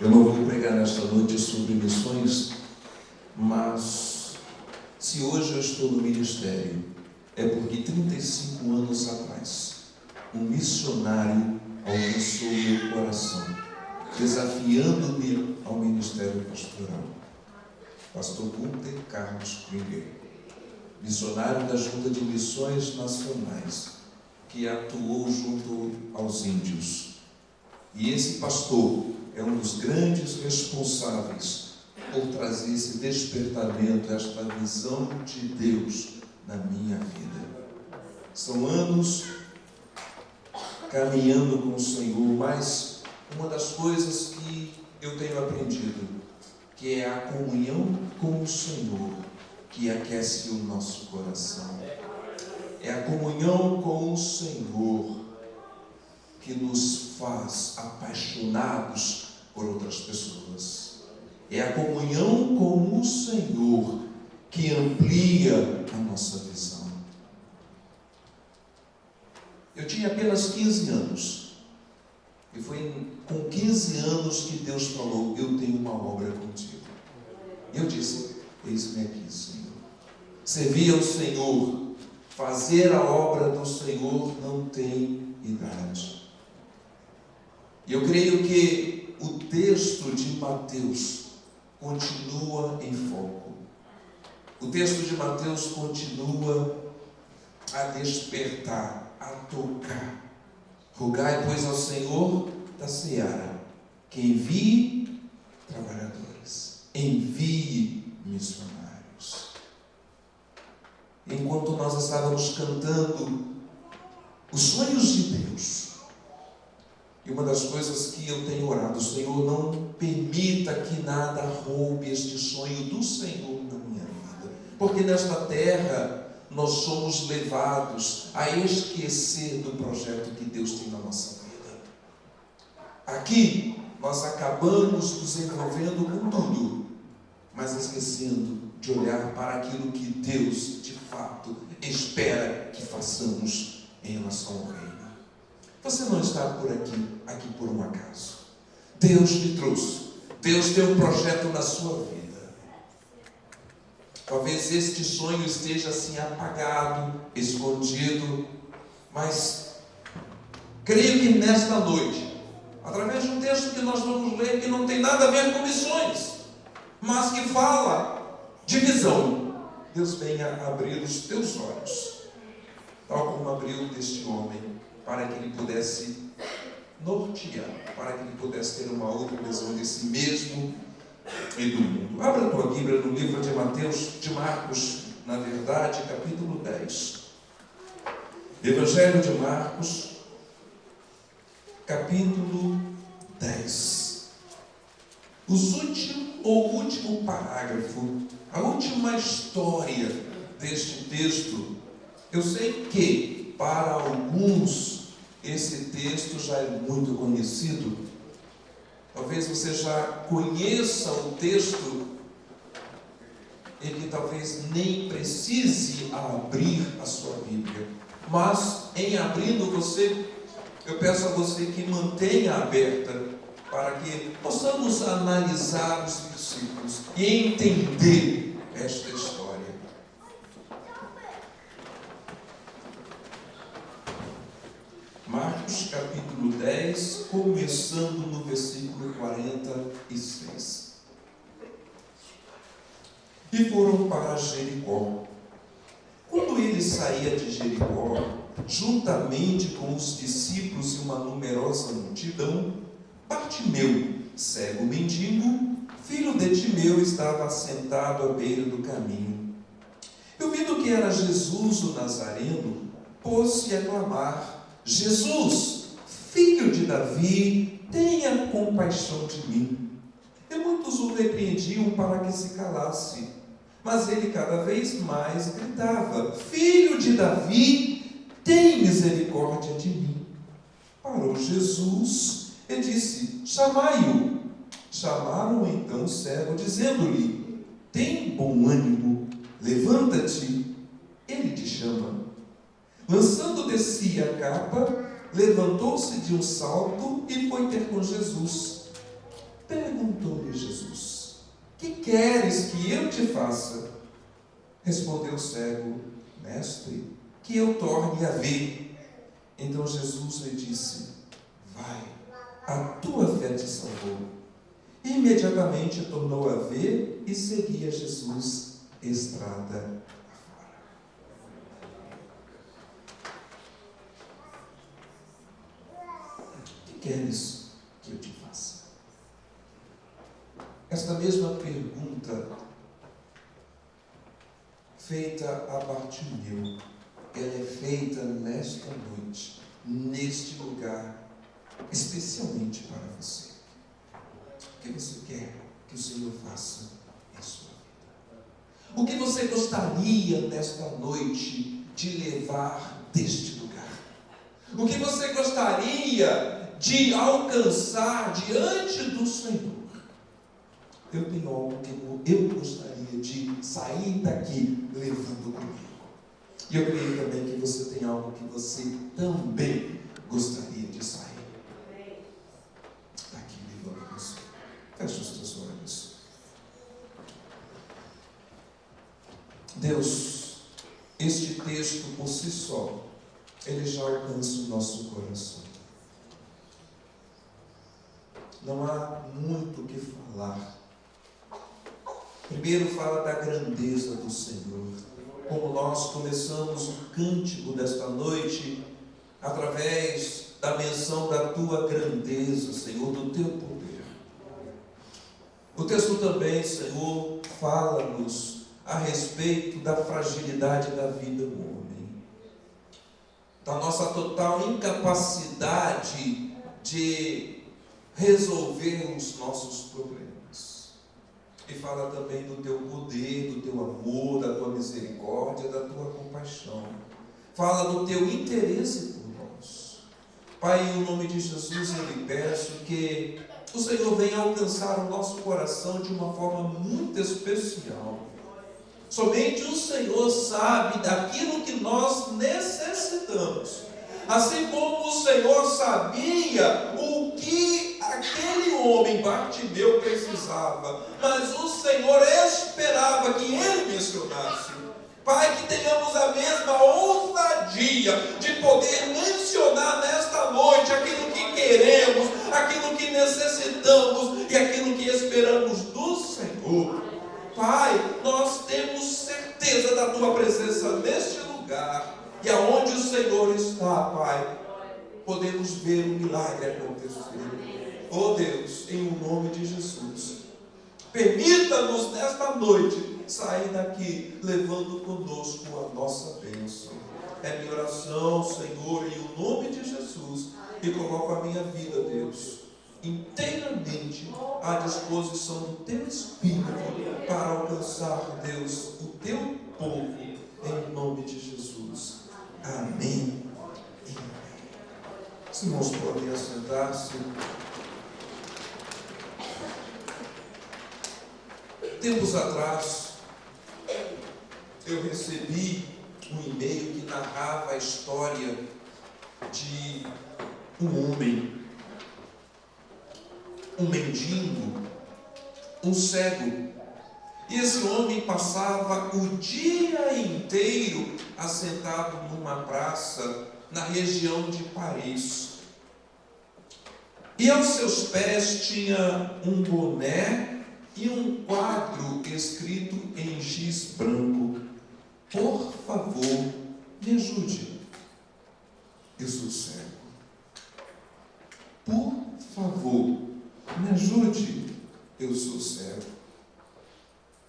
Eu não vou pregar nesta noite sobre missões, mas se hoje eu estou no ministério, é porque 35 anos atrás, um missionário alcançou meu coração, desafiando-me ao ministério pastoral. Pastor Gunther Carlos Krieger, missionário da Junta de Missões Nacionais, que atuou junto aos índios. E esse pastor é um dos grandes responsáveis por trazer esse despertamento, esta visão de Deus na minha vida. São anos caminhando com o Senhor, mas uma das coisas que eu tenho aprendido, que é a comunhão com o Senhor, que aquece o nosso coração. É a comunhão com o Senhor que nos faz apaixonados por outras pessoas. É a comunhão com o Senhor que amplia a nossa visão. Eu tinha apenas 15 anos. E foi com 15 anos que Deus falou: eu tenho uma obra contigo. E eu disse: eis-me aqui, Senhor. Servir ao Senhor, fazer a obra do Senhor não tem idade. E eu creio que o texto de Mateus continua em foco. O texto de Mateus continua a despertar, a tocar. Rogai, pois, ao Senhor da seara que envie trabalhadores, envie missionários. Enquanto nós estávamos cantando os sonhos de Deus, e uma das coisas que eu tenho orado: Senhor, não permita que nada roube este sonho do Senhor na minha vida, porque nesta terra nós somos levados a esquecer do projeto que Deus tem na nossa vida. Aqui nós acabamos nos envolvendo com tudo, mas esquecendo de olhar para aquilo que Deus de fato espera que façamos em relação ao reino. Você não está por aqui por um acaso. Deus te trouxe. Deus tem um projeto na sua vida. Talvez este sonho esteja assim apagado, escondido, mas creio que nesta noite, através de um texto que nós vamos ler, que não tem nada a ver com missões, mas que fala de visão, Deus venha abrir os teus olhos, tal como abriu deste homem, para que ele pudesse nortear, para que ele pudesse ter uma outra visão de si mesmo e do mundo. Abra a tua Bíblia no livro de Marcos, na verdade, capítulo 10. Evangelho de Marcos, capítulo 10. O último parágrafo, a última história deste texto. Eu sei que para alguns esse texto já é muito conhecido. Talvez você já conheça o texto e que talvez nem precise abrir a sua Bíblia. Mas em abrindo eu peço a você que mantenha aberta para que possamos analisar os versículos e entender esta história. Marcos capítulo 10, começando no versículo 46. E foram para Jericó. Quando ele saía de Jericó, juntamente com os discípulos e uma numerosa multidão, Bartimeu, cego mendigo, filho de Timeu, estava assentado à beira do caminho. E ouvindo que era Jesus o Nazareno, pôs-se a clamar: Jesus, filho de Davi, tenha compaixão de mim. E muitos o repreendiam para que se calasse, mas ele cada vez mais gritava: Filho de Davi, tem misericórdia de mim. Parou Jesus e disse: Chamai-o. Chamaram então o cego, dizendo-lhe: Tem bom ânimo, levanta-te, ele te chama. Lançando de si a capa, levantou-se de um salto e foi ter com Jesus. Perguntou-lhe Jesus: que queres que eu te faça? Respondeu o cego: Mestre, que eu torne a ver. Então Jesus lhe disse: vai, a tua fé te salvou. Imediatamente tornou a ver e seguia Jesus estrada afora. Que queres que eu te faça? Esta mesma pergunta feita a Bartimeu, ela é feita nesta noite, neste lugar, especialmente para você. O que você quer que o Senhor faça em sua vida? O que você gostaria nesta noite de levar deste lugar? O que você gostaria de alcançar diante do Senhor? Eu tenho algo que eu gostaria de sair daqui levando comigo. E eu creio também que você tem algo que você também gostaria de sair daqui levando você. Feche os teus olhos. Deus, este texto por si só, ele já alcança o nosso coração. Não há muito o que falar. Primeiro fala da grandeza do Senhor. Como nós começamos o cântico desta noite, através da menção da tua grandeza, Senhor, do teu poder. O texto também, Senhor, fala-nos a respeito da fragilidade da vida do homem, da nossa total incapacidade de resolver os nossos problemas. E fala também do teu poder, do teu amor, da tua misericórdia, da tua compaixão. Fala do teu interesse por nós. Pai, em nome de Jesus, eu lhe peço que o Senhor venha alcançar o nosso coração de uma forma muito especial. Somente o Senhor sabe daquilo que nós necessitamos. Assim como o Senhor sabia o que aquele homem Bartimeu precisava, mas o Senhor esperava que ele mencionasse. Pai, que tenhamos a mesma ousadia de poder mencionar nesta noite aquilo que queremos, aquilo que necessitamos e aquilo que esperamos do Senhor. Pai, nós temos certeza da tua presença neste lugar. E aonde o Senhor está, Pai, podemos ver o milagre acontecer. Oh Deus, em o nome de Jesus, permita-nos nesta noite sair daqui levando conosco a nossa bênção. É minha oração, Senhor, em o nome de Jesus, e coloco a minha vida, Deus, inteiramente à disposição do teu Espírito para alcançar, Deus, o teu povo, em nome de Jesus. Amém. Os irmãos podem assentar-se. Tempos atrás, eu recebi um e-mail que narrava a história de um homem, um mendigo, um cego. E esse homem passava o dia inteiro assentado numa praça na região de Paris. E aos seus pés tinha um boné e um quadro escrito em giz branco: por favor, me ajude. Eu sou cego. Por favor, me ajude. Eu sou cego.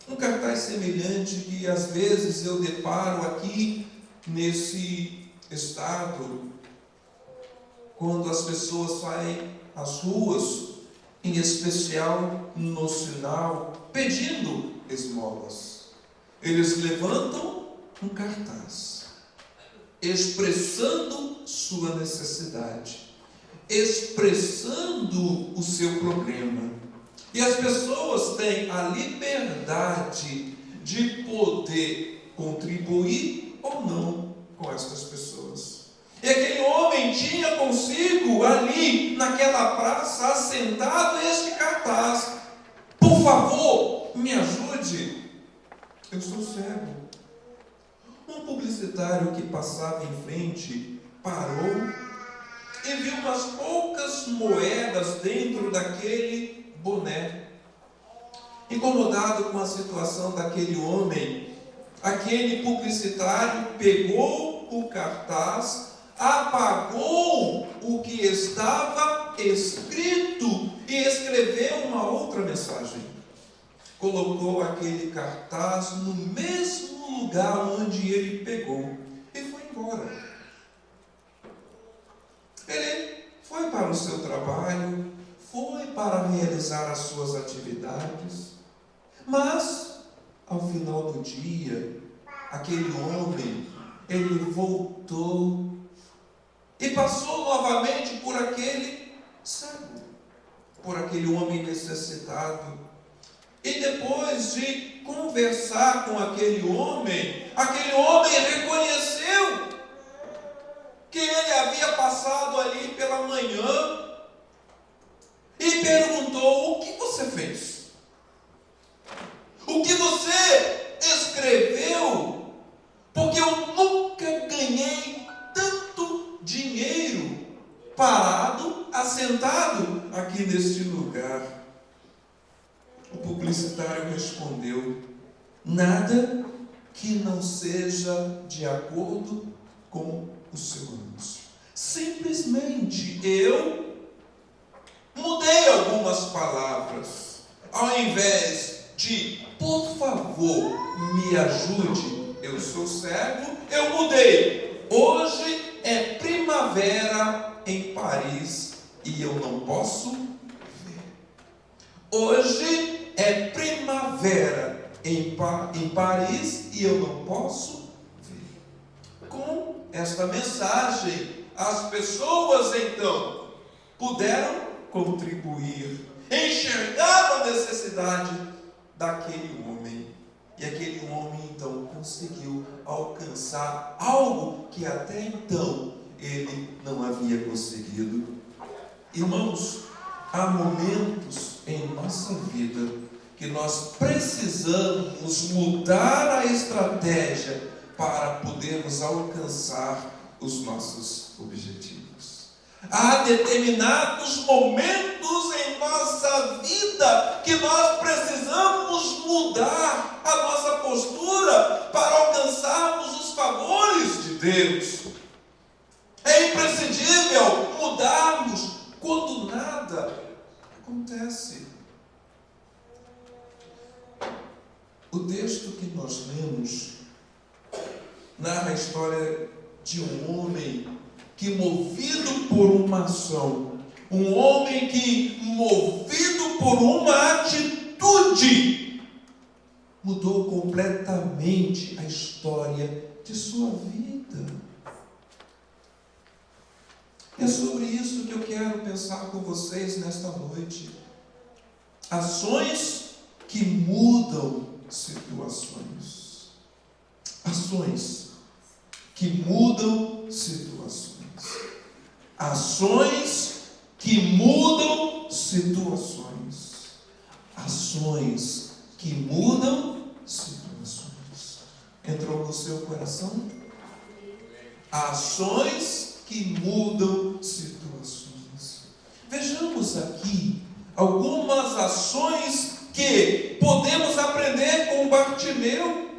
Um cartaz semelhante que às vezes eu deparo aqui nesse estado, quando as pessoas saem às ruas, em especial no sinal, pedindo esmolas. Eles levantam um cartaz, expressando sua necessidade, expressando o seu problema. E as pessoas têm a liberdade de poder contribuir ou não com essas pessoas. E aquele homem tinha consigo vendo ali naquela praça assentado este cartaz: por favor, me ajude, eu sou cego. Um publicitário que passava em frente parou e viu umas poucas moedas dentro daquele boné. Incomodado com a situação daquele homem, aquele publicitário pegou o cartaz, apagou o que estava escrito e escreveu uma outra mensagem. Colocou aquele cartaz no mesmo lugar onde ele pegou e foi embora. Ele foi para o seu trabalho, foi para realizar as suas atividades, mas ao final do dia, aquele homem, ele voltou e passou novamente por aquele cego, por aquele homem necessitado. E depois de conversar com aquele homem reconheceu que ele havia passado ali pela manhã e perguntou: o que você fez? O que você escreveu? Porque eu nunca ganhei tanto dinheiro parado, assentado aqui neste lugar. O publicitário respondeu: nada que não seja de acordo com o seu anúncio. Simplesmente eu mudei algumas palavras. Ao invés de por favor me ajude, eu sou cego, eu mudei: hoje é primavera em Paris e eu não posso ver. Hoje é primavera em Paris e eu não posso ver. Com esta mensagem, as pessoas então puderam contribuir, enxergaram a necessidade daquele homem. E aquele homem então conseguiu alcançar algo que até então ele não havia conseguido. Irmãos, há momentos em nossa vida que nós precisamos mudar a estratégia para podermos alcançar os nossos objetivos. Há determinados momentos em nossa vida que nós precisamos mudar a nossa postura para alcançarmos os favores de Deus. É imprescindível mudarmos quando nada acontece. O texto que nós lemos narra a história de um homem que, movido por uma ação, um homem que, movido por uma atitude, mudou completamente a história de sua vida. É sobre isso que eu quero pensar com vocês nesta noite. Ações que mudam situações. Ações que mudam situações. Ações que mudam situações. Ações que mudam situações. Entrou no seu coração? Ações que mudam situações. Vejamos aqui algumas ações que podemos aprender com Bartimeu.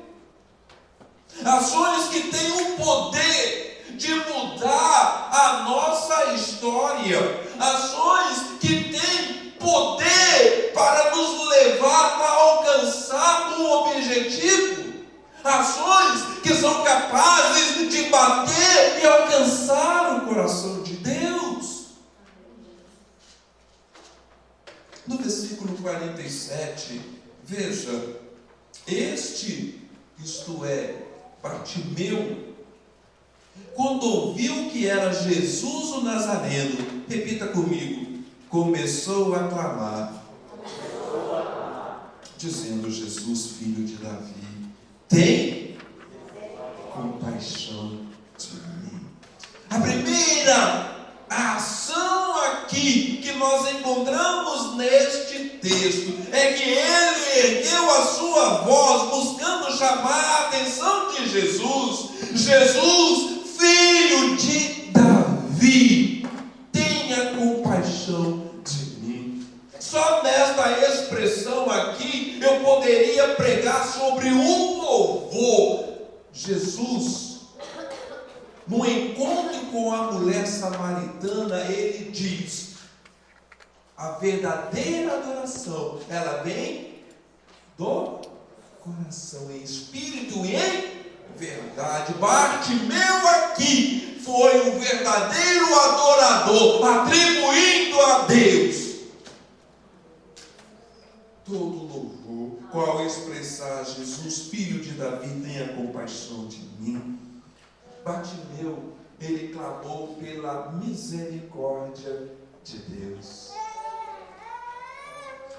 Ações que têm o poder de mudar a nossa história. Ações que têm poder para nos levar a alcançar um objetivo. Ações que são capazes de bater e alcançar o coração de Deus. No versículo 47, veja, isto é, Bartimeu, quando ouviu que era Jesus o Nazareno, repita comigo, começou a clamar, dizendo: Jesus, filho de Davi, tem compaixão de mim. A primeira ação aqui que nós encontramos neste texto é que ele ergueu a sua voz buscando chamar a atenção de Jesus. Jesus, filho de Davi, tenha compaixão de mim. Só nesta expressão aqui eu poderia pregar sobre um louvor. Jesus, no encontro com a mulher samaritana, ele diz: a verdadeira adoração, ela vem do coração, em espírito e em verdade. Bartimeu aqui foi um verdadeiro adorador, atribuindo a Deus todo louvor, qual expressar: Jesus, filho de Davi, tenha compaixão de mim. Bartimeu, ele clamou pela misericórdia de Deus.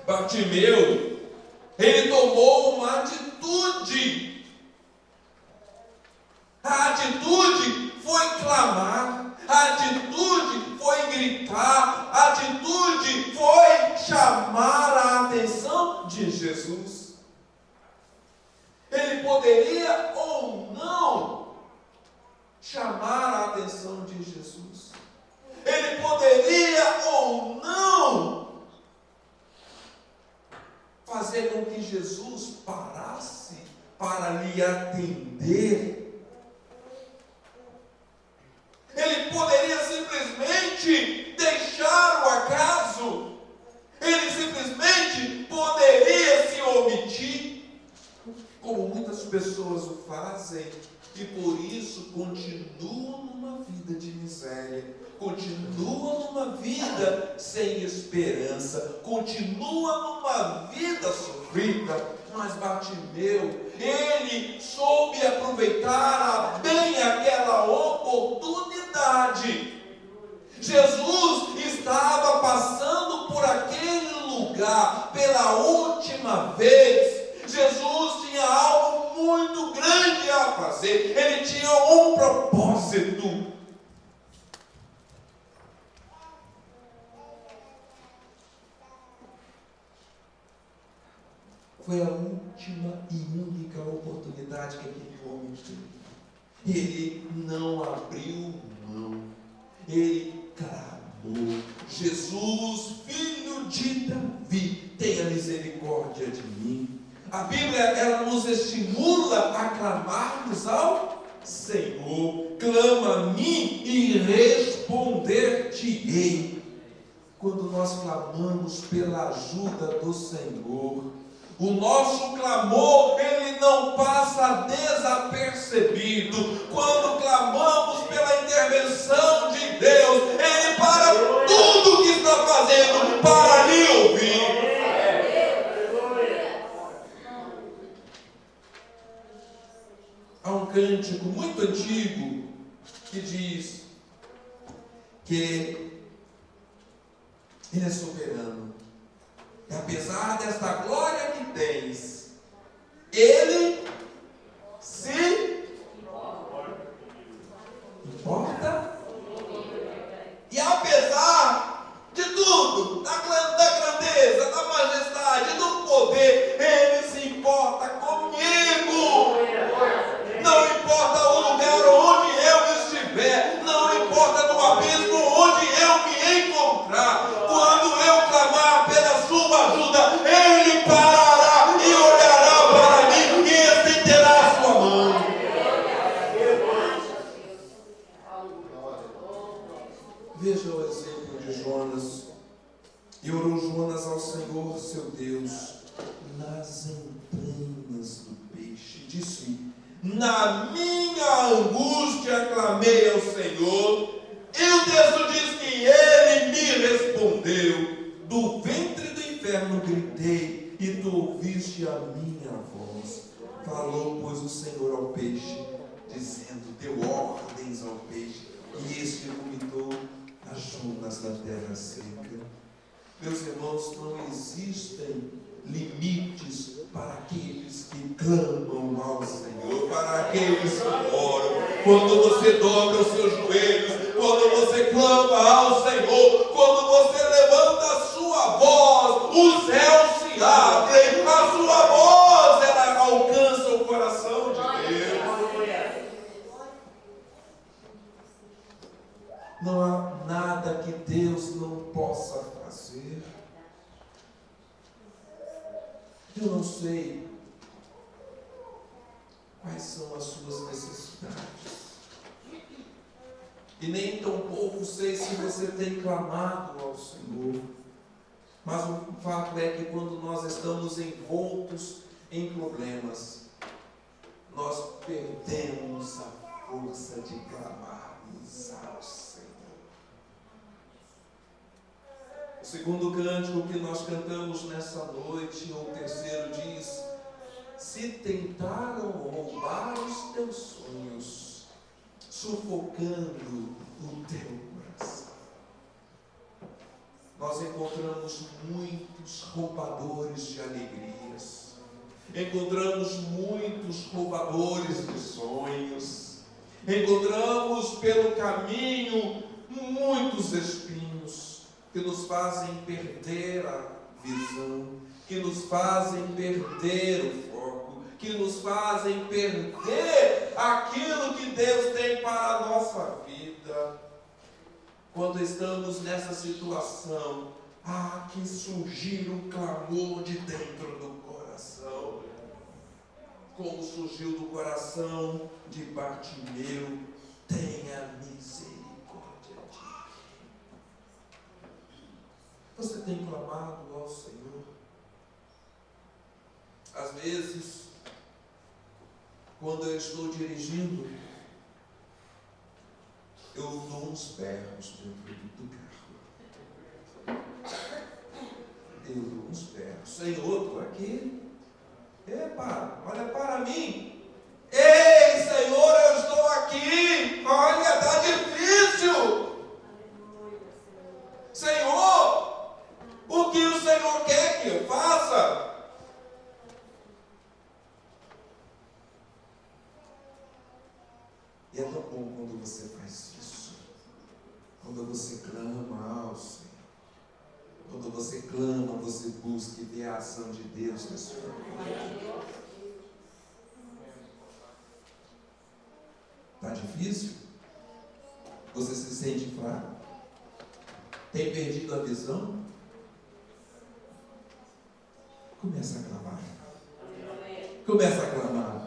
Bartimeu, ele tomou uma atitude. A atitude foi clamar, a atitude foi gritar, a atitude foi chamar a atenção de Jesus. Ele poderia ou não chamar a atenção de Jesus. Ele poderia ou não fazer com que Jesus parasse para lhe atender. Ele poderia simplesmente deixar o acaso. Ele simplesmente poderia se omitir, como muitas pessoas o fazem, e por isso continuam numa vida de miséria, continuam numa vida sem esperança, continuam numa vida sofrida. Mas Bartimeu, ele soube aproveitar bem aquela oportunidade. Jesus estava passando por aquele lugar pela última vez. Jesus tinha algo muito grande a fazer. Ele tinha um propósito. Foi a última e única oportunidade que aquele homem teve. Ele não abriu mão. Ele clamou: Jesus, filho de Davi, tenha misericórdia de mim. A Bíblia, ela nos estimula a clamarmos ao Senhor. Clama a mim e responder-te-ei. Quando nós clamamos pela ajuda do Senhor, o nosso clamor, ele não passa desapercebido. Quando clamamos pela intervenção de Deus, ele para tudo que está fazendo para lhe ouvir. Há um cântico muito antigo que diz que ele é soberano. E apesar desta glória que tens, ele se importa. E apesar de tudo, da grandeza, da majestade, do poder, ele se importa comigo. Não importa o lugar onde eu estiver, não importa no abismo onde eu me encontrar, quando eu clamar pela sua ajuda, ele parará e olhará para mim e estenderá a sua mão. Veja o exemplo de Jonas. E orou Jonas ao Senhor seu Deus nas entranhas do peixe. Disse: na minha angústia clamei ao Senhor, e o texto diz que ele me respondeu. Do ventre do inferno gritei, e tu ouviste a minha voz. Falou, pois, o Senhor ao peixe, dizendo: deu ordens ao peixe, e este vomitou a Jonas da terra seca. Meus irmãos, não existem limites para aqueles que clamam ao Senhor, para aqueles que oram. Quando você dobra os seus joelhos, quando você clama ao Senhor, quando você sua voz, os céus se abrem, a sua voz, ela alcança o coração de Deus. Não há nada que Deus não possa fazer. Eu não sei quais são as suas necessidades. E nem tampouco sei se você tem clamado ao Senhor. Mas o fato é que quando nós estamos envoltos em problemas, nós perdemos a força de clamarmos ao Senhor. O segundo cântico que nós cantamos nessa noite, ou o terceiro, diz: se tentaram roubar os teus sonhos, sufocando o teu coração. Nós encontramos muitos roubadores de alegrias, encontramos muitos roubadores de sonhos, encontramos pelo caminho muitos espinhos que nos fazem perder a visão, que nos fazem perder o foco, que nos fazem perder aquilo que Deus tem para a nossa vida. Quando estamos nessa situação, há que surgir um clamor de dentro do coração, como surgiu do coração de Bartimeu: tenha misericórdia de mim. Você tem clamado ao Senhor? Às vezes, quando eu estou dirigindo, eu dou uns berros dentro do carro. Eu dou uns berros. Senhor, estou aqui. Epa, olha para mim. Ei, Senhor, eu estou aqui. Olha, está difícil. Senhor, o que o Senhor quer que eu faça? E é tão bom quando você faz isso. Quando você clama ao Senhor. Quando você clama, você busca e vê a ação de Deus na sua vida. Está difícil? Você se sente fraco? Tem perdido a visão? Começa a clamar. Começa a clamar.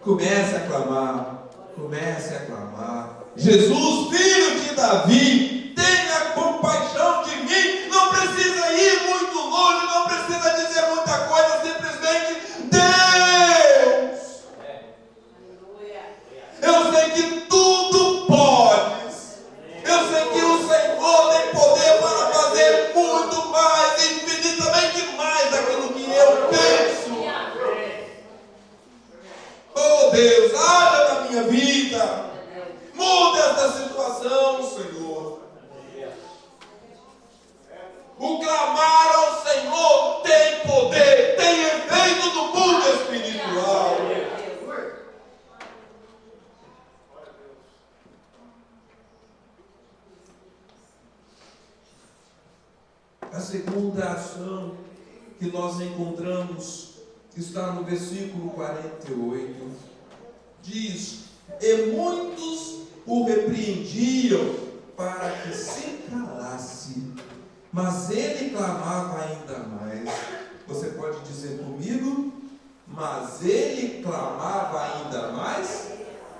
Comece a clamar. Comece a clamar. Jesus, filho de Davi, tenha compaixão de mim. Não precisa ir muito longe, não precisa dizer muita coisa, simplesmente Deus. Eu sei que tudo podes. Eu sei que o Senhor tem poder para fazer muito mais, infinitamente mais daquilo que eu penso. Oh Deus, haja na minha vida. Muda esta situação, Senhor. O clamar ao Senhor tem poder, tem efeito no mundo espiritual. A segunda ação que nós encontramos está no versículo 48. Diz: e muitos o repreendiam para que se calasse, mas ele clamava ainda mais. Você pode dizer comigo? Mas ele clamava ainda mais?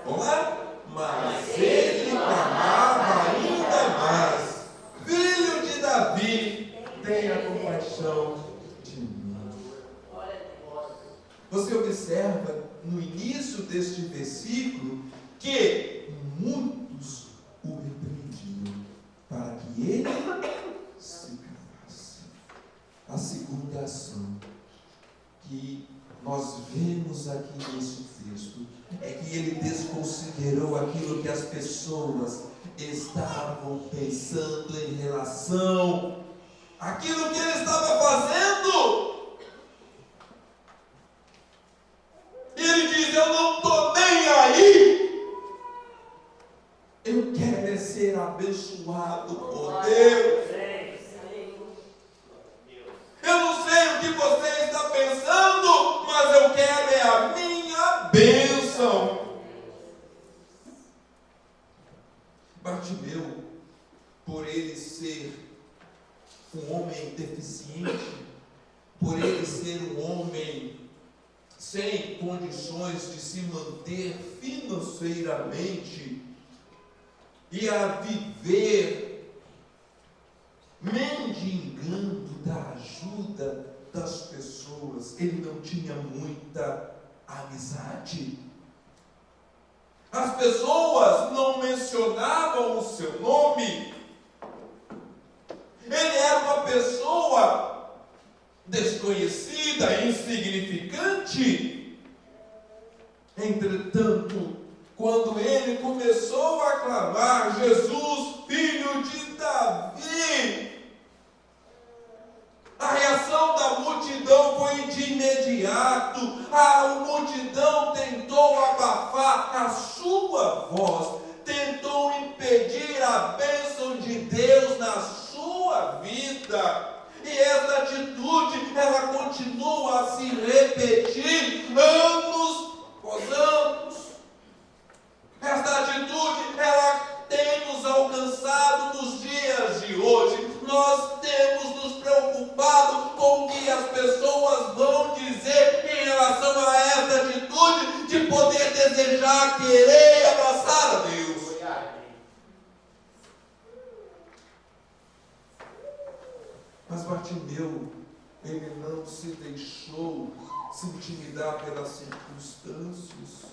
Vamos lá? Mas ele clamava ainda mais: filho de Davi, tenha compaixão de mim. Você observa no início deste versículo que muitos o repreendiam para que ele se calasse. A segunda ação que nós vemos aqui nesse texto é que ele desconsiderou aquilo que as pessoas estavam pensando em relação àquilo que ele estava fazendo. Ele diz: eu não estou nem aí. Eu quero ser abençoado por Deus. por ele ser um homem deficiente, por ele ser um homem sem condições de se manter financeiramente e a viver mendigando da ajuda das pessoas, ele não tinha muita amizade. As pessoas não mencionavam o seu nome. Ele era uma pessoa desconhecida, insignificante. Entretanto, quando ele começou a clamar: Jesus, filho de Davi, a reação da multidão foi de imediato. A multidão tentou abafar a sua voz, tentou impedir a bênção de Deus na sua vida. E essa atitude, ela continua a se repetir anos após anos. Essa atitude, ela tem nos alcançado nos dias de hoje. Nós temos nos preocupado com o que as pessoas vão dizer em relação a essa atitude de poder desejar, querer e abraçar a Deus. Mas Bartimeu, ele não se deixou se intimidar pelas circunstâncias,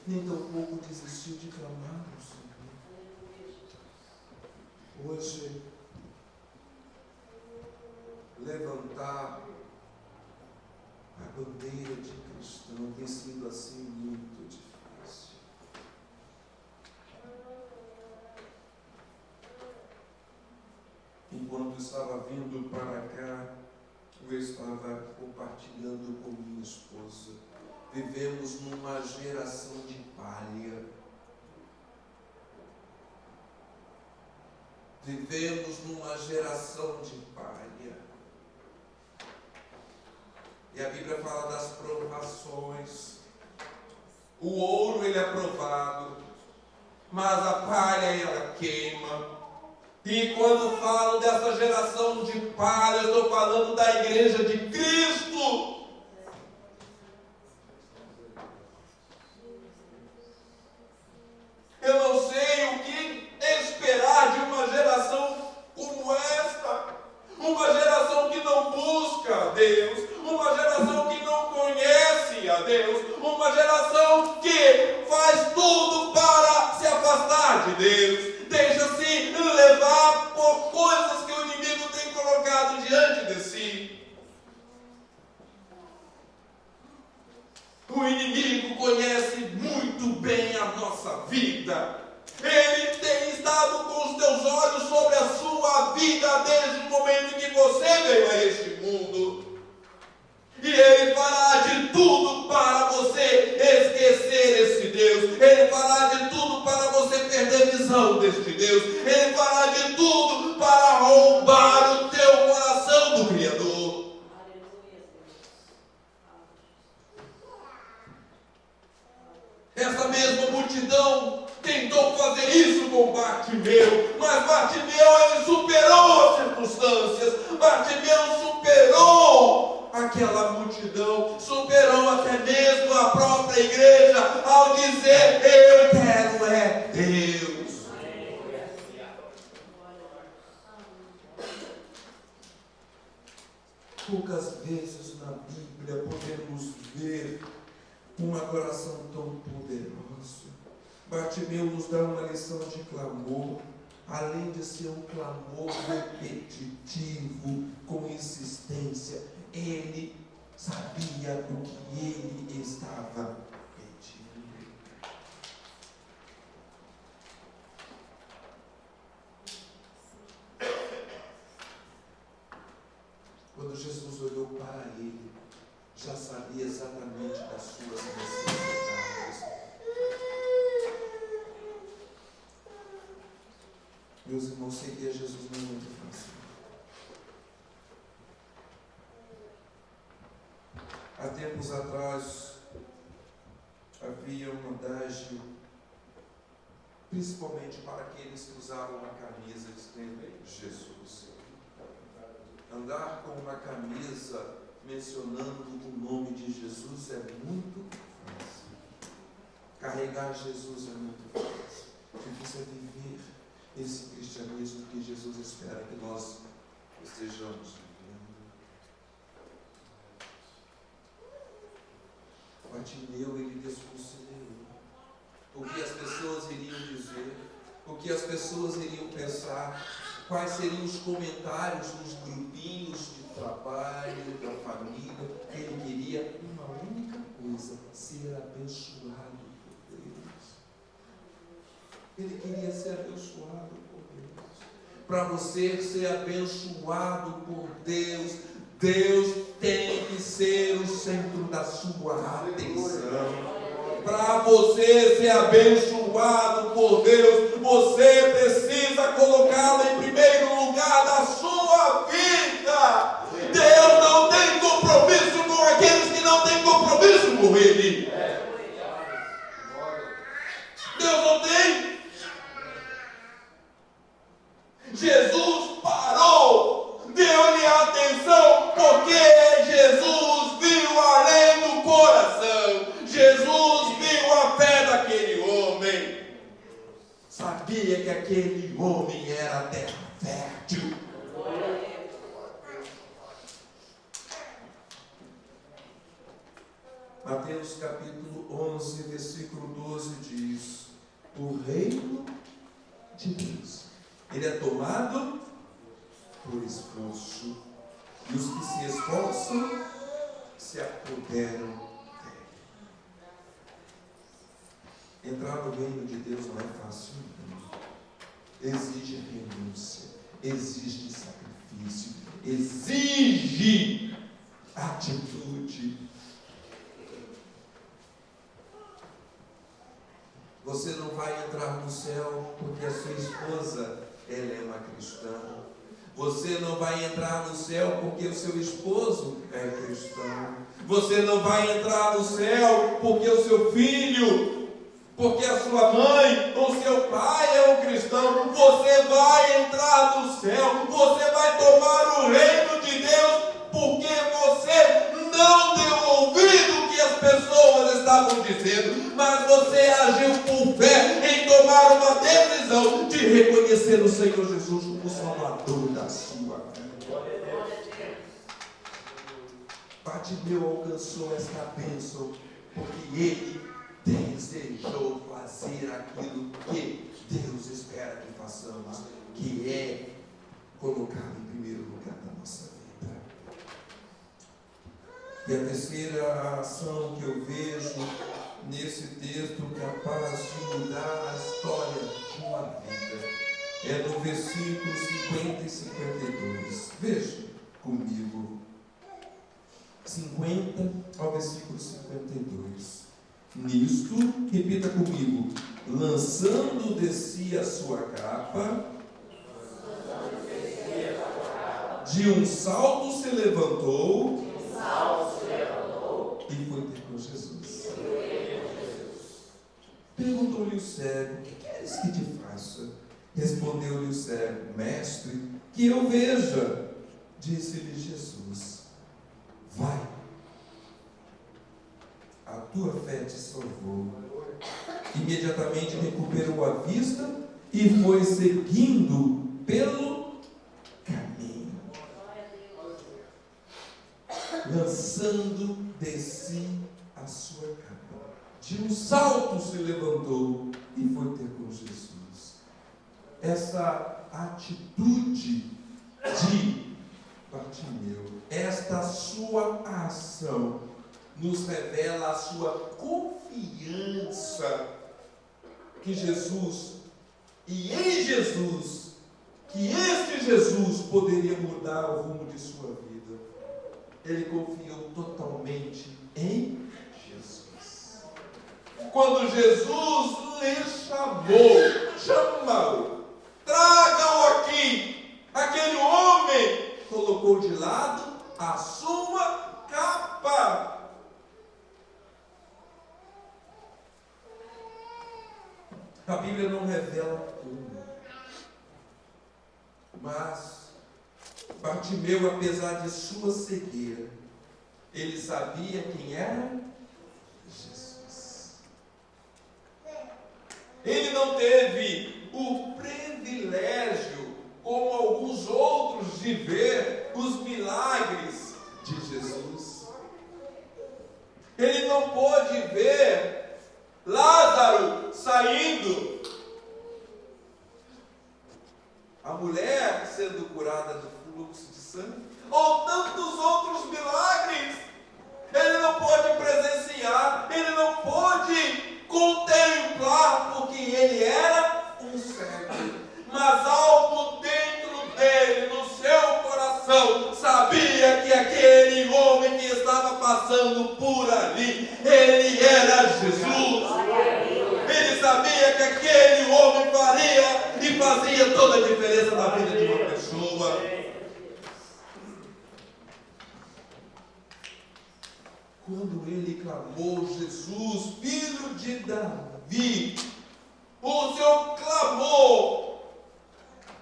nem tampouco desistiu de clamar ao Senhor. Hoje, levantar a bandeira de cristão tem sido assim muito difícil. Enquanto estava vindo para cá, eu estava compartilhando com minha esposa. Vivemos numa geração de palha. Vivemos numa geração de palha. E a Bíblia fala das provações. O ouro, ele é provado, mas a palha, ela queima. E quando falo dessa geração de palha, eu estou falando da igreja de Cristo. Eu não sei o que esperar de uma geração como esta. Uma geração que não busca a Deus. Uma geração que não conhece a Deus. Uma geração que faz tudo para se afastar de Deus. Deixa-se levar por coisas que o inimigo tem colocado diante de si. O inimigo conhece muito bem a nossa vida. Ele tem estado com os teus olhos sobre a sua vida desde o momento em que você veio a este mundo. E ele fará de tudo para você esquecer esse Deus. Ele fará de tudo para você perder visão deste Deus. Ele fará de tudo para roubar o teu coração do Criador. Essa mesma multidão tentou fazer isso com Bartimeu, mas Bartimeu, ele superou as circunstâncias. Bartimeu superou aquela multidão, superou até mesmo a própria igreja, ao dizer: eu quero é Deus. Poucas vezes na Bíblia podemos ver uma oração tão poderosa. Bartimeu nos dá uma lição de clamor, além de ser um clamor repetitivo, com insistência. Ele sabia o que ele estava pedindo. Quando Jesus olhou para ele, já sabia exatamente das suas necessidades. Meus irmãos, seguir a Jesus não é muito fácil. Há tempos atrás, havia um adágio principalmente para aqueles que usavam uma camisa escrita Jesus. Andar com uma camisa mencionando o nome de Jesus é muito fácil. Carregar Jesus é muito fácil. Difícil é viver esse cristianismo que Jesus espera que nós estejamos vivendo. Bartimeu, ele desconsiderou o que as pessoas iriam dizer, o que as pessoas iriam pensar, quais seriam os comentários nos grupinhos de trabalho, da família. Ele queria uma única coisa: ser abençoado por Deus. Ele queria ser abençoado por Deus. Para você ser abençoado por Deus, Deus tem que ser o centro da sua atenção. Para você ser abençoado por Deus, você precisa colocá-lo em primeiro lugar da sua vida. Deus não tem compromisso com aqueles que não têm compromisso com Ele. Deus não tem. Jesus parou, deu-lhe atenção, porque Jesus viu além do coração. Jesus viu a fé daquele homem. Sabia que aquele homem era terra fértil. Mateus capítulo 11, versículo 12 diz: o reino de Deus, ele é tomado por esforço, e os que se esforçam se apoderam dele. Entrar no reino de Deus não é fácil, não. Exige renúncia, exige sacrifício, exige atitude. Você não vai entrar no céu porque a sua esposa, ela é uma cristã. Você não vai entrar no céu porque o seu esposo é cristão. Você não vai entrar no céu porque o seu filho, porque a sua mãe ou seu pai é um cristão. Você vai entrar no céu, você vai tomar o reino de Deus porque você não deu ouvido o que as pessoas estavam dizendo, mas você agiu por fé em tomar uma decisão de reconhecer o Senhor Jesus como Salvador da sua vida. Bartimeu alcançou esta bênção porque ele desejou fazer aquilo que Deus espera que façamos, que é colocar em primeiro lugar da nossa vida. E a terceira ação que eu vejo nesse texto capaz de mudar a história de uma vida é no versículo 50 e 52. Veja comigo. 50 ao versículo 52. Nisto, repita comigo: lançando de si a sua capa, de um salto se levantou e foi ter com Jesus. Perguntou-lhe o cego: que queres que te faça? Respondeu-lhe o cego: mestre, que eu veja. Disse-lhe Jesus: vai, a tua fé te salvou. Imediatamente recuperou a vista e foi seguindo pelo caminho, lançando de si a sua capa. De um salto se levantou e foi ter com Jesus. Essa atitude de Bartimeu, esta sua ação, nos revela a sua confiança que Jesus, e em Jesus, que este Jesus poderia mudar o rumo de sua vida. Ele confiou totalmente em Jesus. Quando Jesus lhe chamou, traga-o aqui. Aquele homem colocou de lado a sua capa. A Bíblia não revela como. Mas Bartimeu, apesar de sua cegueira, ele sabia quem era Jesus. Ele não teve o privilégio, como alguns outros, de ver os milagres de Jesus. Ele não pôde ver Lázaro saindo, a mulher sendo curada do fluxo de sangue, ou tantos outros milagres. Ele não pôde presenciar, ele não pôde contemplar, porque ele era um cego. Mas algo dentro dele, no seu coração, sabia que aquele homem que estava passando por ali, ele era Jesus. Ele sabia que aquele homem faria e fazia toda a diferença na vida de uma pessoa. Quando ele clamou, Jesus, filho de Davi, o seu clamor,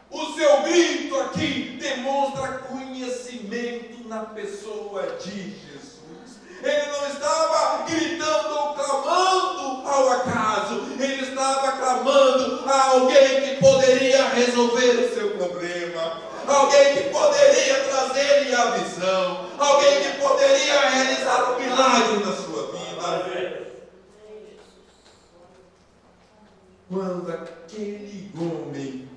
o seu grito aqui demonstra conhecimento na pessoa de Jesus. Ele não estava gritando ou clamando ao acaso, ele estava clamando a alguém que poderia resolver o seu problema, alguém que poderia trazer-lhe a visão, alguém que poderia realizar um milagre na sua vida. Quando aquele homem,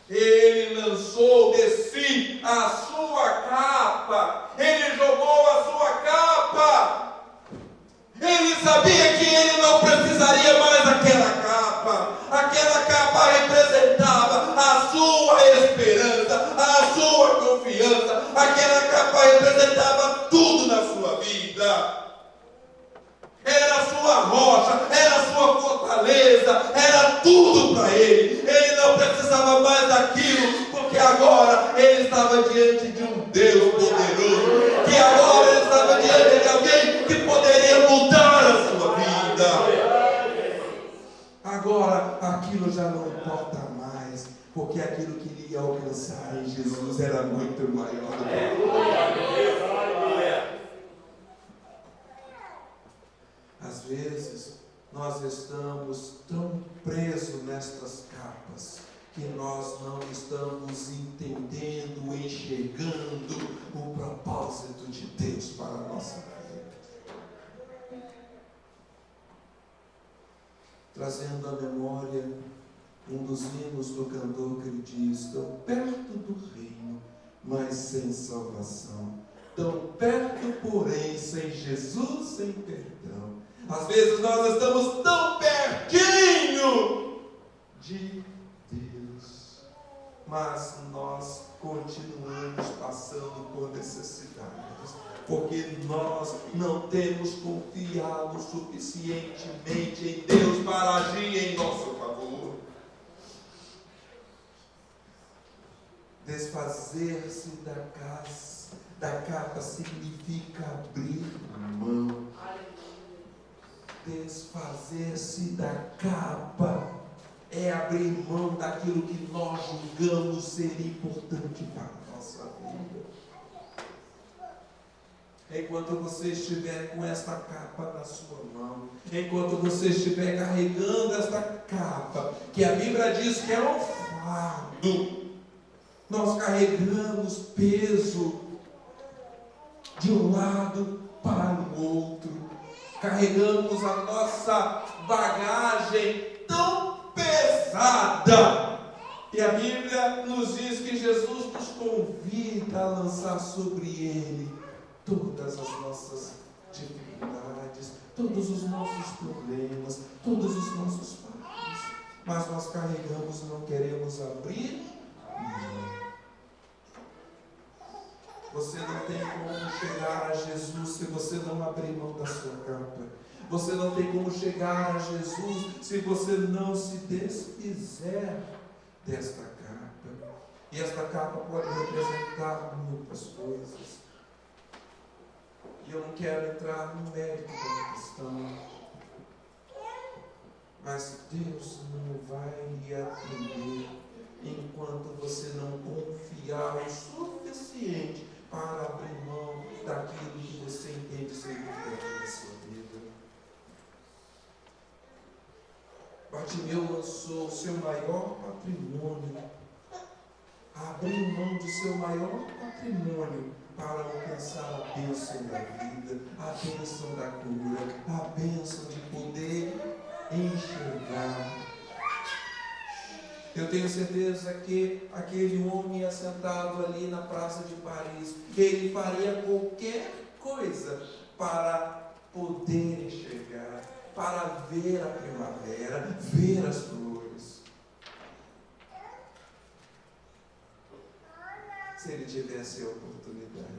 ele lançou de si a sua capa, ele jogou a sua capa, ele sabia que ele não precisaria mais daquela capa representava a sua esperança, a sua confiança, aquela capa representava tudo na sua vida. Era a sua rocha, era a sua fortaleza, era tudo para ele. Ele não precisava mais daquilo, porque agora ele estava diante de um Deus poderoso, que agora ele estava diante de alguém que poderia mudar a sua vida. Agora aquilo já não importa mais, porque aquilo que ele ia alcançar em Jesus era muito maior do que às vezes, nós estamos tão presos nestas capas que nós não estamos entendendo, enxergando o propósito de Deus para a nossa vida. Trazendo à memória um dos hinos do cantor que diz: tão perto do reino, mas sem salvação, tão perto, porém, sem Jesus, sem perdão. Às vezes nós estamos tão pertinho de Deus, mas nós continuamos passando por necessidades, porque nós não temos confiado suficientemente em Deus para agir em nosso favor. Desfazer-se da capa significa abrir mão. Desfazer-se da capa é abrir mão daquilo que nós julgamos ser importante para a nossa vida. Enquanto você estiver com esta capa na sua mão, enquanto você estiver carregando esta capa, que a Bíblia diz que é um fardo, nós carregamos peso de um lado para o outro. Carregamos a nossa bagagem tão pesada. E a Bíblia nos diz que Jesus nos convida a lançar sobre Ele todas as nossas dificuldades, todos os nossos problemas, todos os nossos fardos. Mas nós carregamos e não queremos abrir mão. Você não tem como chegar a Jesus se você não abrir mão da sua capa. Você não tem como chegar a Jesus se você não se desfizer desta capa. E esta capa pode representar muitas coisas. E eu não quero entrar no mérito da questão. Mas Deus não vai lhe atender enquanto você não confiar o suficiente para abrir mão daquilo que você entende ser importante na sua vida. Bartimeu lançou o seu maior patrimônio, abriu mão do seu maior patrimônio para alcançar a bênção da vida, a bênção da cura, a bênção de poder enxergar. Eu tenho certeza que aquele homem assentado ali na praça de Paris, ele faria qualquer coisa para poder enxergar, para ver a primavera, ver as flores. Se ele tivesse a oportunidade.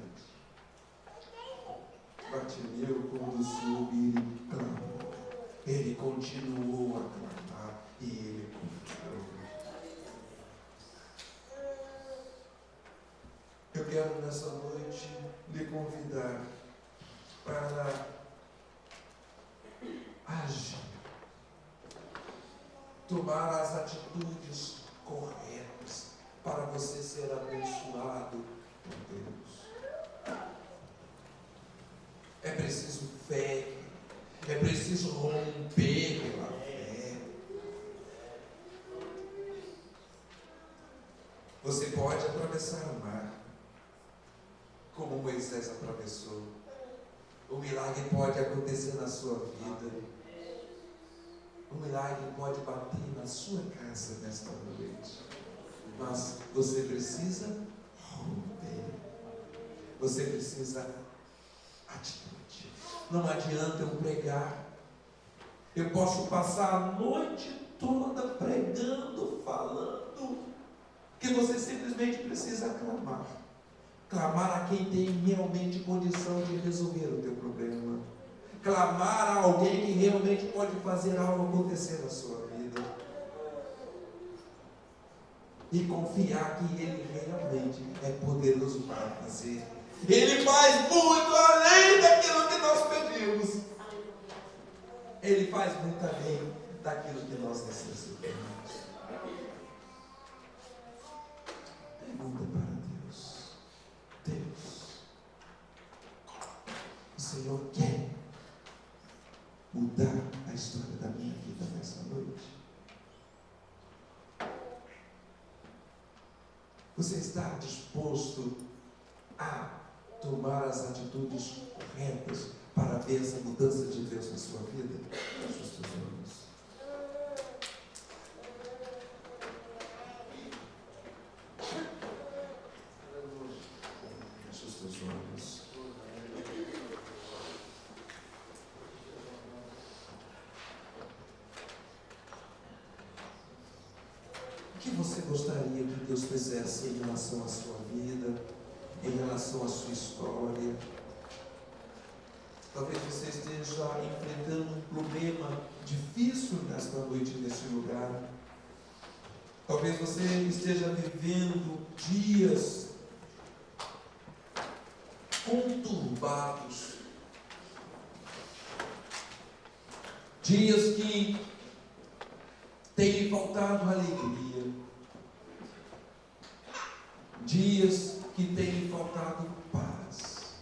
Bartimeu, quando soube, ele clamou. Ele continuou a clamar e ele confiou. Eu quero nessa noite lhe convidar para agir, tomar as atitudes corretas para você ser abençoado por Deus. É preciso fé, é preciso romper pela fé. Você pode atravessar o mar, como Moisés atravessou. O milagre pode acontecer na sua vida. O milagre pode bater na sua casa nesta noite. Mas você precisa romper. Você precisa atitude. Não adianta eu pregar. Eu posso passar a noite toda pregando, falando, que você simplesmente precisa clamar. Clamar a quem tem realmente condição de resolver o teu problema. Clamar a alguém que realmente pode fazer algo acontecer na sua vida. E confiar que Ele realmente é poderoso para fazer. Ele faz muito além daquilo que nós pedimos. Ele faz muito além daquilo que nós necessitamos. Pergunta para Deus. Deus, o Senhor quer mudar a história da minha vida nessa noite? Você está disposto a tomar as atitudes corretas para ver essa mudança de Deus na sua vida? Feche os teus olhos. Feche os teus olhos. O que você gostaria que Deus fizesse em relação à sua vida, em relação à sua história? Talvez você esteja enfrentando um problema difícil nesta noite, nesse lugar. Talvez você esteja vivendo dias conturbados, dias que tem lhe faltado alegria, dias que tem lhe faltado paz.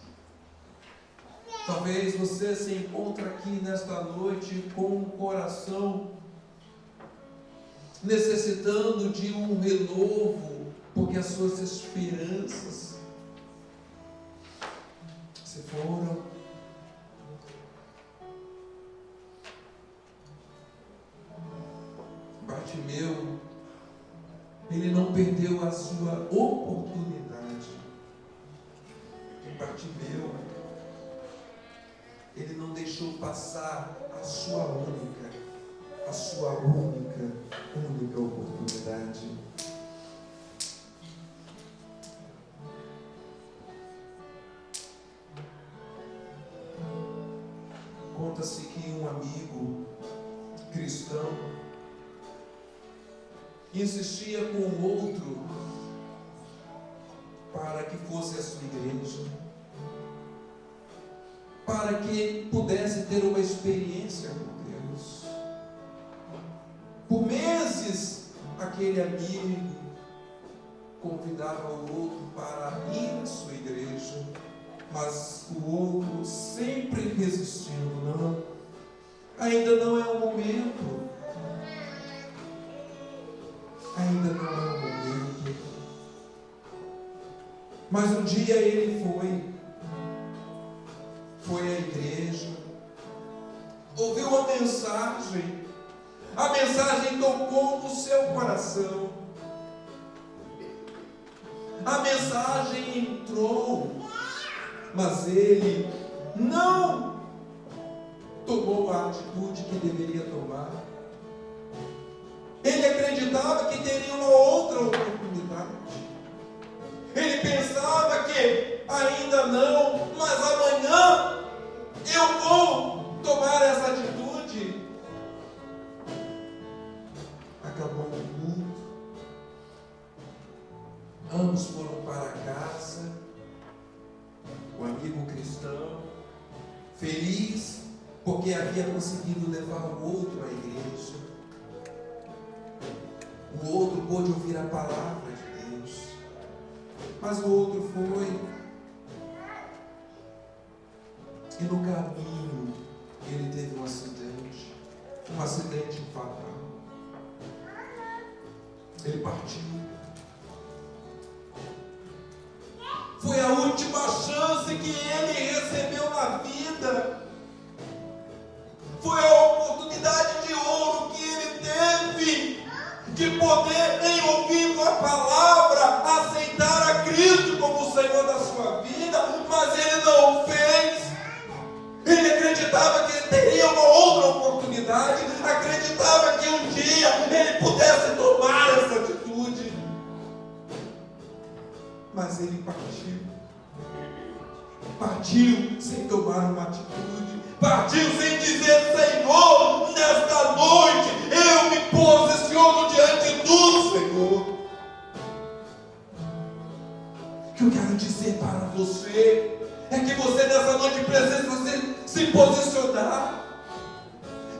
Talvez você se encontre aqui nesta noite com um coração necessitando de um renovo, porque as suas esperanças se foram. Bartimeu, ele não perdeu a sua oportunidade. Bartimeu, ele não deixou passar a sua única oportunidade. Conta-se que um amigo cristão insistia com o outro para que fosse a sua igreja, para que pudesse ter uma experiência com Deus. aquele amigo convidava o outro para ir à sua igreja, mas o outro sempre resistindo: não, ainda não é o momento, ainda não é o momento. Mas um dia ele foi à igreja, ouviu a mensagem tocou no seu coração, a mensagem entrou, mas ele não tomou a atitude que deveria tomar. Ele acreditava que teria uma outra oportunidade. Ele pensava que ainda não, mas amanhã eu vou tomar essa atitude. Acabou o mundo. Ambos foram para casa. O amigo cristão, feliz, porque havia conseguido levar o outro à igreja. O outro pôde ouvir a palavra de Deus. Mas o outro foi, e no caminho ele teve um acidente fatal. Ele partiu. Foi a última chance que ele recebeu na vida. Foi a oportunidade de ouro que ele teve de poder, em ouvindo a palavra, aceitar a Cristo como o Senhor da sua vida, mas ele não o fez. Ele acreditava que ele teria uma outra oportunidade, acreditava que um dia ele pudesse tomar essa atitude, mas ele partiu sem tomar uma atitude, partiu sem dizer: Senhor, nesta noite eu me posiciono diante do Senhor. O que eu quero dizer para você é que você nessa noite precisa se posicionar.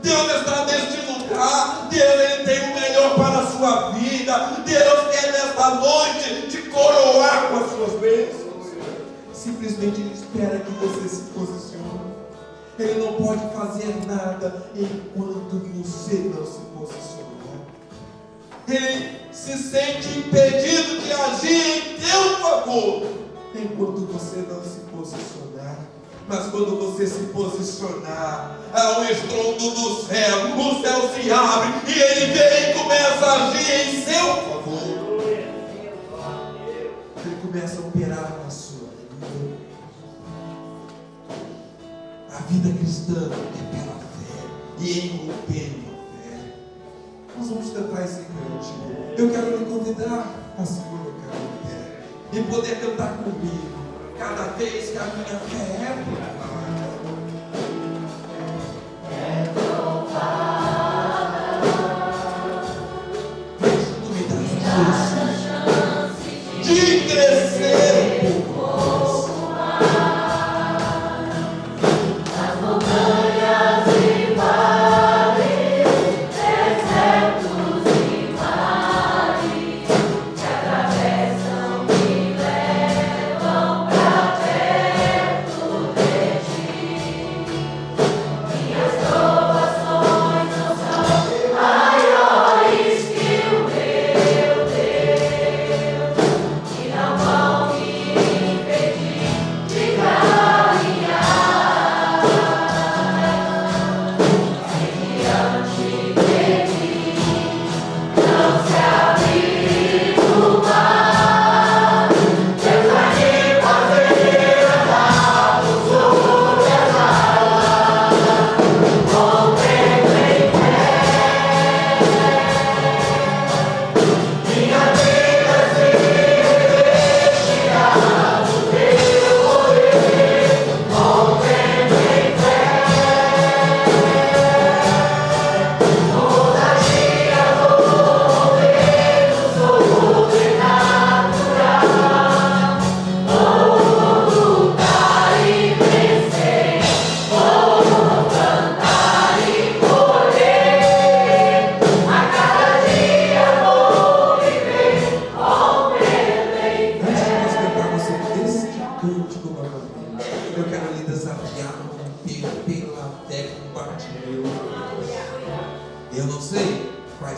Deus está neste lugar. Deus, Ele tem o melhor para a sua vida. Deus quer nesta noite te coroar com as suas bênçãos. Simplesmente Ele espera que você se posicione. Ele não pode fazer nada enquanto você não se posicionar. Ele se sente impedido de agir em teu favor enquanto você não se posicionar. Mas quando você se posicionar, há um estrondo do céu, o céu se abre e Ele vem e começa a agir em seu favor. Ele começa a operar na sua vida. A vida cristã é pela fé e envolvendo a fé. Nós vamos cantar esse cântico. Eu quero lhe convidar a se colocar em pé e poder cantar comigo cada vez que a minha fé é provada. Tu me dás a chance de crescer um pouco mais. As montanhas e vales, desertos e mares que atravessam e levam pra perto de ti. Minhas provações não são maiores que o meu Deus, e não vão me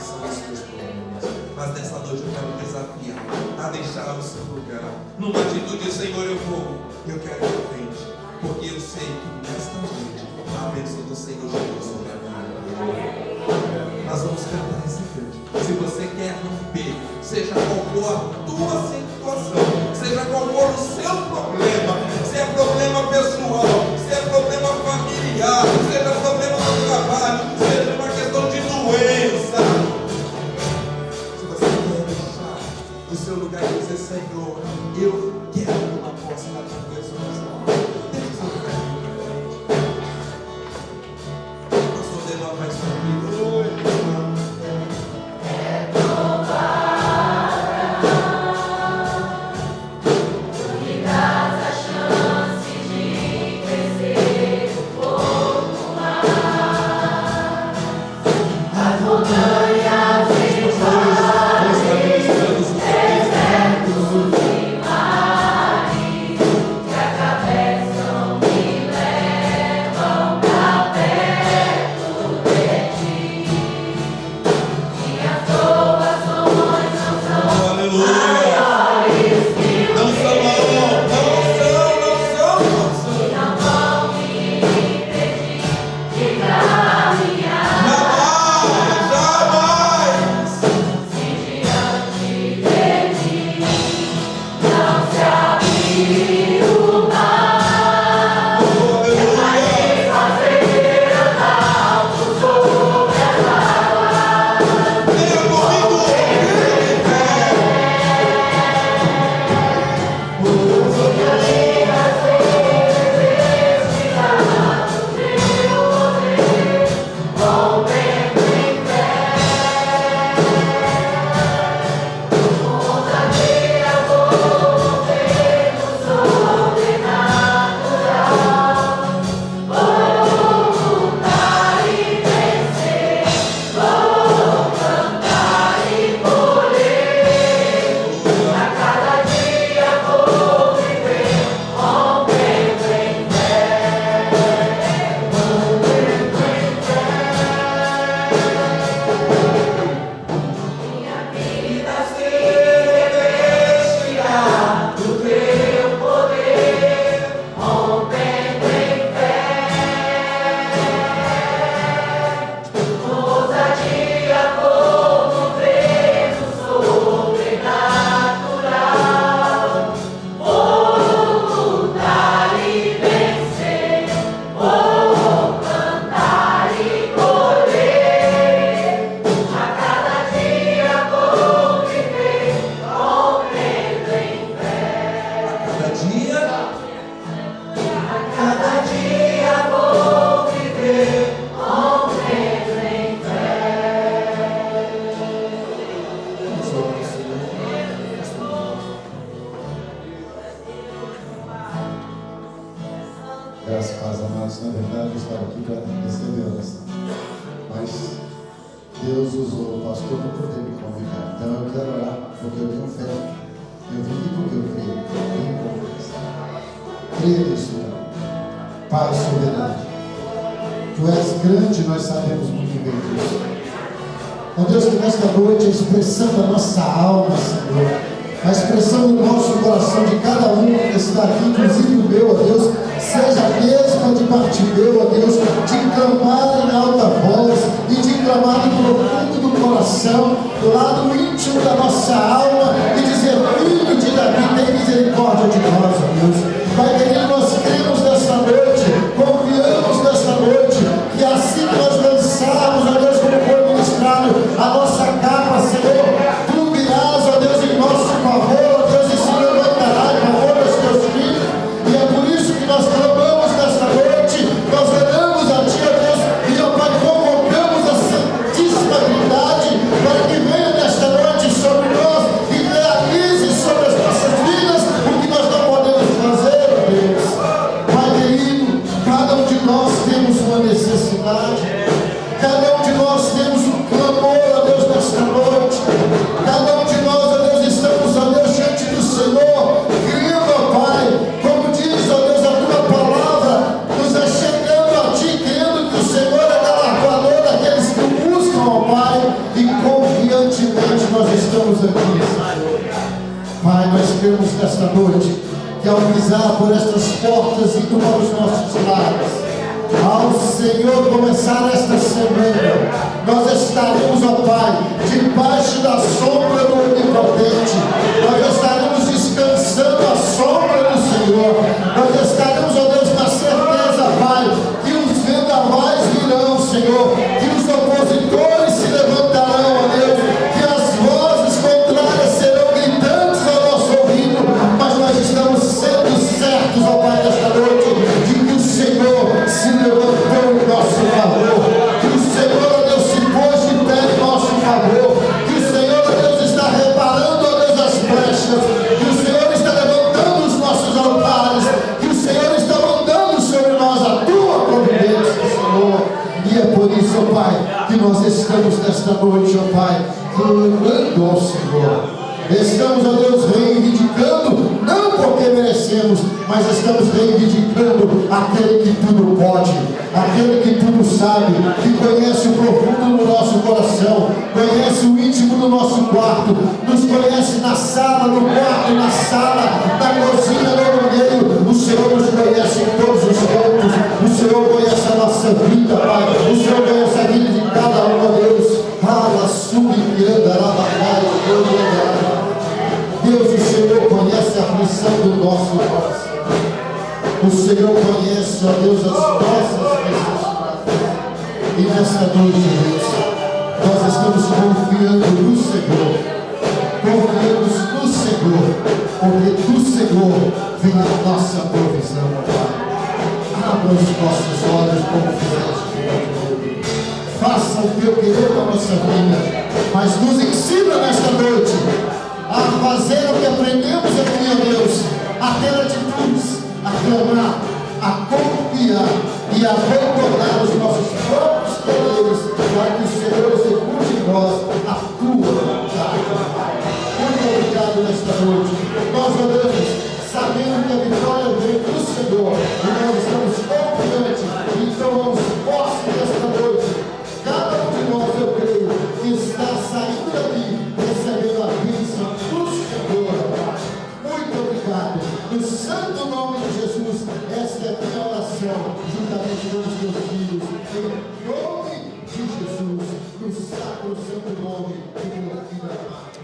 são os teus problemas. Mas nessa noite eu quero desafiar a deixar o seu lugar. Numa atitude, Senhor, eu quero ir à frente. Porque eu sei que nesta noite a bênção do Senhor chegou sobre a minha vida. Nós vamos cantar esse canto. Se você quer romper, seja qual for a tua situação, seja qual for o seu problema, se é problema pessoal, se é problema familiar, seja problema no trabalho, seja uma questão de doença, se você quer deixar o seu lugar e dizer: Senhor, eu quero uma posse da tua ressurreição, deixa o seu lugar aí. Nós podemos mais família. Graças a Deus, na verdade eu estava aqui para receber oração. Mas Deus usou o pastor para poder me convidar. Então eu quero orar, porque eu tenho fé. Eu vim aqui porque eu creio. Eu tenho confiança. Creia nisso, Pai soberano. Tu és grande, nós sabemos muito bem disso. Ó Deus, que nesta noite a expressão da nossa alma, Senhor, a expressão do nosso coração de cada um que está aqui, inclusive o meu, ó Deus, seja a mesma de Bartimeu, ó Deus, de clamar em alta voz e de clamar no profundo do coração, do lado íntimo da nossa alma e dizer: Filho de Davi, tem misericórdia de nós, ó Deus. Pai querido, nós cremos nesta noite, confiamos nesta noite, que assim que nós lançarmos, ó Deus, como foi ministrado, a nossa capa, Senhor, tu virás, ó Deus, em nosso favor, ó Deus, e se levantará em favor dos teus filhos, e é por isso que nós clamamos nesta noite, nós oramos a Ti, ó Deus, e ó Pai, convocamos a Santíssima Trindade para que venha nesta noite sobre nós e realize sobre as nossas vidas declaramos nesta noite que ao pisar por estas portas indo para os nossos lares, ao Senhor começar esta semana, nós estaremos, ó Pai, debaixo da sombra do Onipotente. Nós estaremos descansando à sombra do Senhor. Nós estaremos, ó Deus, na certeza, Pai, que os vendavais virão, Senhor, que os opositores se levantarão, ó Deus, que as vozes contrárias serão gritantes ao nosso ouvido, mas nós estamos sendo certos, ó Pai, nesta noite, de que o Senhor se levantou em nosso favor, que o Senhor, ó Deus, se pôs de pé em nosso favor, que o Senhor, ó Deus, está reparando, ó Deus, as brechas, que o Senhor está levantando os nossos altares, que o Senhor está mandando sobre nós a tua providência, Senhor. E é por isso, ó Pai, que nós estamos nesta noite, ó Pai, clamando ao Senhor. Estamos, ó Deus, reivindicando, não porque merecemos, mas estamos reivindicando aquele que tudo pode, aquele que tudo sabe, que conhece o profundo do nosso coração, conhece o íntimo do nosso quarto, nos conhece na sala, no quarto, na sala, na cozinha, no banheiro. O Senhor nos conhece em todos os cantos, o Senhor conhece a nossa vida, Pai, o Senhor conhece a vida de cada um, ó Deus. Fala, sube e andará, Deus, o Senhor conhece a aflição do nosso coração. O Senhor conhece, ó Deus, as nossas necessidades. E nessa noite, Deus, nós estamos confiando no Senhor. Confiamos no Senhor, porque do Senhor vem a nossa provisão, Pai. Abra os nossos olhos como fizeste. Faça o teu querer na nossa vida, mas nos ensina nesta noite a fazer o que aprendemos aqui, ó Deus, a ter atitudes, a clamar, a confiar e a abandonar os nossos próprios quereres, para que o Senhor execute em nós a tua vontade. Muito obrigado nesta noite. Nós oramos, sabendo que a vitória vem do Senhor, e nós estamos confiantes, então vamos posse desta noite. Cada um de nós, eu creio, que está saindo daqui, recebendo a bênção do Senhor. Muito obrigado. No santo nome de Jesus, esta é a minha oração, juntamente com os meus filhos. Em nome de Jesus, no sacro santo nome de meu filho amado.